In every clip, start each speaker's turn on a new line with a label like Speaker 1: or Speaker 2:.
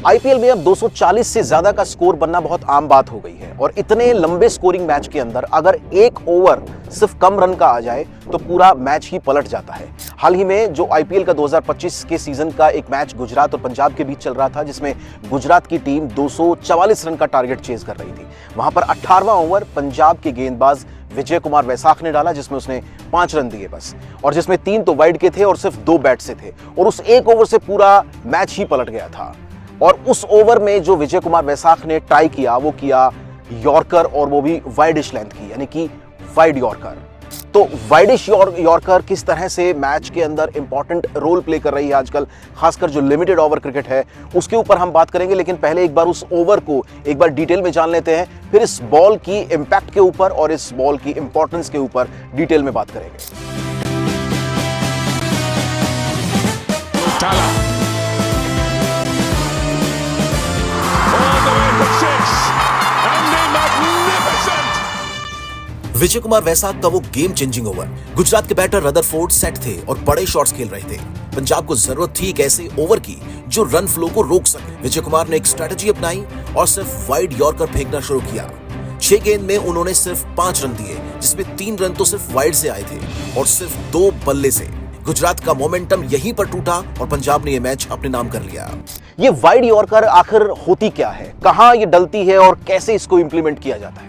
Speaker 1: IPL में अब 240 से ज्यादा का स्कोर बनना बहुत आम बात हो गई है और इतने लंबे स्कोरिंग मैच के अंदर अगर एक ओवर सिर्फ कम रन का आ जाए तो पूरा मैच ही पलट जाता है। हाल ही में जो आईपीएल का 2025 के सीजन का एक मैच गुजरात और पंजाब के बीच चल रहा था, जिसमें गुजरात की टीम 244 रन का टारगेट चेज कर रही थी। वहां पर 18वां ओवर पंजाब के गेंदबाज विजय कुमार वैसाख ने डाला, जिसमें उसने 5 रन दिए बस, और जिसमें 3 तो वाइड के थे और सिर्फ 2 बैट से थे, और उस एक ओवर से पूरा मैच ही पलट गया था। और उस ओवर में जो विजय कुमार वैसाख ने ट्राई किया वो किया यॉर्कर, और वो भी वाइडिश लेंथ की, यानी कि वाइड यॉर्कर। तो वाइडिश यॉर्कर किस तरह से मैच के अंदर इंपॉर्टेंट रोल प्ले कर रही है आजकल, खासकर जो लिमिटेड ओवर क्रिकेट है उसके ऊपर हम बात करेंगे। लेकिन पहले एक बार उस ओवर को एक बार डिटेल में जान लेते हैं, फिर इस बॉल की इंपैक्ट के ऊपर और इस बॉल की इंपॉर्टेंस के ऊपर डिटेल में बात करेंगे।
Speaker 2: विजय कुमार वैसाख का वो गेम चेंजिंग ओवर। गुजरात के बैटर रदरफोर्ड सेट थे और बड़े शॉट्स खेल रहे थे। पंजाब को जरूरत थी एक ऐसे ओवर की जो रन फ्लो को रोक सके। विजय कुमार ने एक स्ट्रेटजी अपनाई और सिर्फ वाइड यॉर्कर फेंकना शुरू किया। 6 गेंद में उन्होंने सिर्फ 5 रन दिए, जिसमें 3 रन तो सिर्फ वाइड से आए थे और सिर्फ 2 बल्ले से। गुजरात का मोमेंटम यहीं पर टूटा और पंजाब ने यह मैच अपने नाम कर लिया।
Speaker 1: ये वाइड यॉर्कर आखिर होती क्या है, कहां ये डलती है और कैसे इसको इंप्लीमेंट किया जाता है?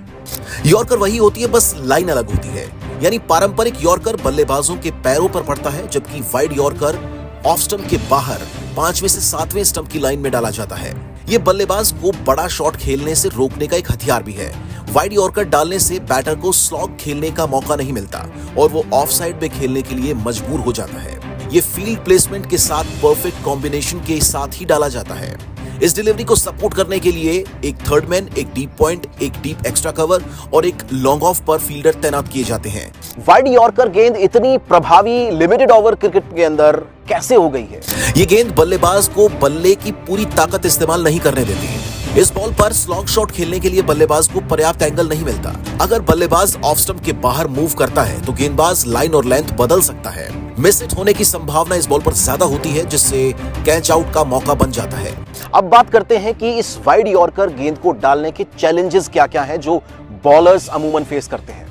Speaker 2: यॉर्कर वही होती है, बस लाइन अलग होती है। यानी पारंपरिक यॉर्कर बल्लेबाजों के पैरों पर पड़ता है, जबकि वाइड यॉर्कर ऑफ स्टंप के बाहर 5वें से 7वें स्टंप की लाइन में डाला जाता है। ये बल्लेबाज को बड़ा शॉट खेलने से रोकने का एक हथियार भी है। वाइड यॉर्कर डालने से बैटर को स्लॉग खेलने का मौका नहीं मिलता और वो ऑफ साइड में खेलने के लिए मजबूर हो जाता है। ये फील्ड प्लेसमेंट के साथ परफेक्ट कॉम्बिनेशन के साथ ही डाला जाता है। इस डिलीवरी को सपोर्ट करने के लिए एक थर्ड मैन, एक डीप पॉइंट, एक डीप एक्स्ट्रा कवर और एक लॉन्ग ऑफ पर फील्डर तैनात किए जाते हैं।
Speaker 1: वाइड यॉर्कर गेंद इतनी प्रभावी लिमिटेड ओवर क्रिकेट के अंदर कैसे हो गई है?
Speaker 2: ये गेंद बल्लेबाज को बल्ले की पूरी ताकत इस्तेमाल नहीं करने देती। इस बॉल पर स्लॉग शॉट खेलने के लिए बल्लेबाज को पर्याप्त एंगल नहीं मिलता। अगर बल्लेबाज ऑफ स्टंप के बाहर मूव करता है तो गेंदबाज लाइन और लेंथ बदल सकता है। मिस हिट होने की संभावना इस बॉल पर ज्यादा होती है, जिससे कैच आउट का मौका बन जाता है।
Speaker 1: अब बात करते हैं कि इस वाइड यॉर्कर गेंद को डालने के चैलेंजेस क्या-क्या हैं जो बॉलर्स अमूमन फेस करते हैं।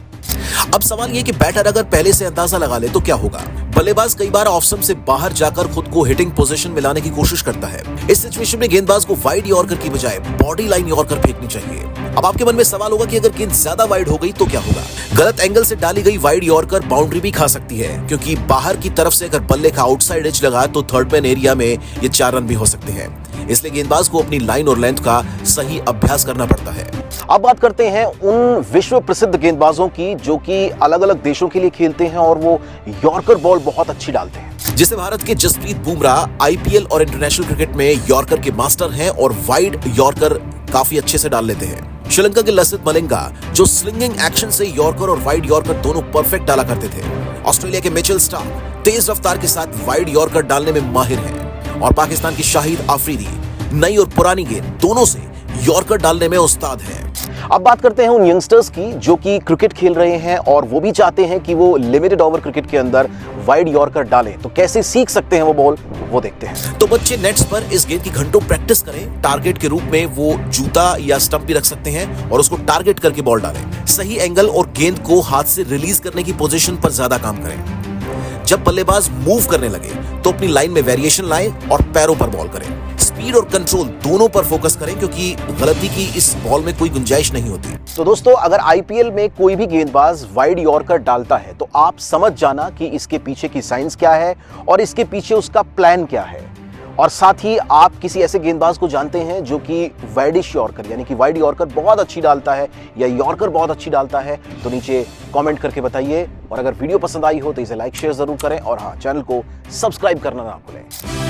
Speaker 2: अब सवाल ये कि बैटर अगर पहले से अंदाजा लगा ले तो क्या होगा। बल्लेबाज कई बार ऑफ स्टंप से बाहर जाकर खुद को हिटिंग पोजीशन में लाने की कोशिश करता है। इस सिचुएशन में गेंदबाज को वाइड यॉर्कर की बजाय बॉडी लाइन यॉर्कर फेंकनी चाहिए। अब आपके मन में सवाल होगा कि अगर गेंद ज्यादा वाइड हो गई तो क्या होगा। गलत एंगल से डाली गई वाइड यॉर्कर बाउंड्री भी खा सकती है, क्योंकि बाहर की तरफ से अगर बल्ले का आउटसाइड एज लगा तो थर्ड मैन एरिया में ये 4 रन भी हो सकते हैं। इसलिए गेंदबाज को अपनी लाइन और लेंथ का सही अभ्यास करना पड़ता है।
Speaker 1: अब बात करते हैं उन विश्व प्रसिद्ध गेंदबाजों की जो कि अलग अलग देशों के लिए खेलते हैं और वो यॉर्कर बॉल बहुत अच्छी डालते हैं।
Speaker 2: जैसे भारत के जसप्रीत बुमराह आईपीएल और इंटरनेशनल क्रिकेट में यॉर्कर के मास्टर हैं और वाइड यॉर्कर काफी अच्छे से डाल लेते हैं। श्रीलंका के लसित मलिंगा जो स्लिंगिंग एक्शन से यॉर्कर और वाइड यॉर्कर दोनों परफेक्ट डाला करते थे। ऑस्ट्रेलिया के मिचेल स्टार्क तेज रफ्तार के साथ वाइड यॉर्कर डालने में माहिर हैं और पाकिस्तान की शाहिद आफरीदी नई और पुरानी गेंद दोनों से यॉर्कर डालने में उस्ताद हैं।
Speaker 1: अब बात करते हैं उन यंगस्टर्स की जो कि क्रिकेट खेल रहे हैं और वो भी चाहते हैं कि वो लिमिटेड ओवर क्रिकेट के अंदर वाइड यॉर्कर डालें। तो कैसे सीख सकते हैं वो बॉल, वो देखते हैं।
Speaker 2: तो बच्चे नेट्स पर इस गेंद की घंटों प्रैक्टिस करें। टारगेट के रूप में वो जूता या स्टंप भी रख सकते हैं और उसको टारगेट करके बॉल डालें। सही एंगल और गेंद को हाथ से रिलीज करने की पोजीशन पर ज्यादा काम करें। जब बल्लेबाज मूव करने लगे तो अपनी लाइन में वेरिएशन लाएं और पैरों पर बॉल करें। स्पीड और कंट्रोल दोनों पर फोकस करें, क्योंकि गलती की इस बॉल में कोई गुंजाइश नहीं होती।
Speaker 1: तो दोस्तों, अगर आईपीएल में कोई भी गेंदबाज वाइड यॉर्कर डालता है तो आप समझ जाना कि इसके पीछे की साइंस क्या है और इसके पीछे उसका प्लान क्या है। और साथ ही आप किसी ऐसे गेंदबाज को जानते हैं जो कि वाइडिश यॉर्कर यानी कि वाइड यॉर्कर बहुत अच्छी डालता है या यॉर्कर बहुत अच्छी डालता है, तो नीचे कमेंट करके बताइए। और अगर वीडियो पसंद आई हो तो इसे लाइक शेयर जरूर करें और हाँ, चैनल को सब्सक्राइब करना ना भूलें।